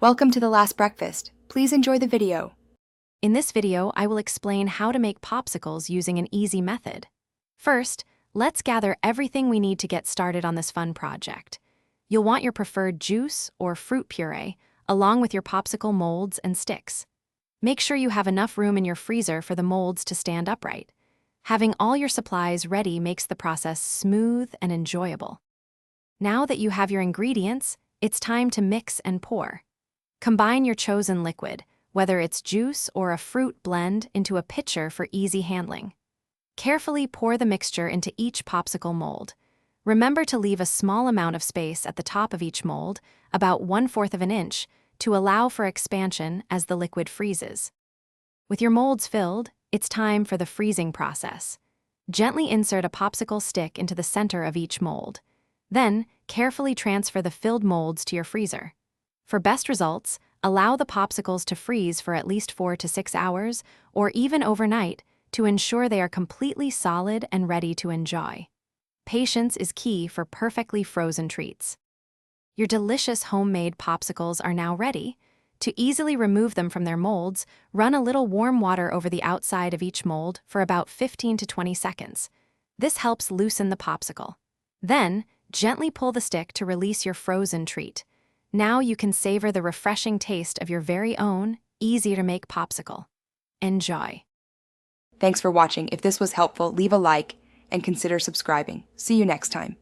Welcome to the last breakfast. Please enjoy the video. In this video, I will explain how to make popsicles using an easy method. First, let's gather everything we need to get started on this fun project. You'll want your preferred juice or fruit puree, along with your popsicle molds and sticks. Make sure you have enough room in your freezer for the molds to stand upright. Having all your supplies ready makes the process smooth and enjoyable. Now that you have your ingredients, it's time to mix and pour. Combine your chosen liquid, whether it's juice or a fruit blend, into a pitcher for easy handling. Carefully pour the mixture into each popsicle mold. Remember to leave a small amount of space at the top of each mold, about 1/4 of an inch, to allow for expansion as the liquid freezes. With your molds filled, it's time for the freezing process. Gently insert a popsicle stick into the center of each mold. Then, carefully transfer the filled molds to your freezer. For best results, allow the popsicles to freeze for at least 4 to 6 hours, or even overnight, to ensure they are completely solid and ready to enjoy. Patience is key for perfectly frozen treats. Your delicious homemade popsicles are now ready. To easily remove them from their molds, run a little warm water over the outside of each mold for about 15 to 20 seconds. This helps loosen the popsicle. Then, gently pull the stick to release your frozen treat. Now you can savor the refreshing taste of your very own, easy-to-make popsicle. Enjoy. Thanks for watching. If this was helpful, leave a like and consider subscribing. See you next time.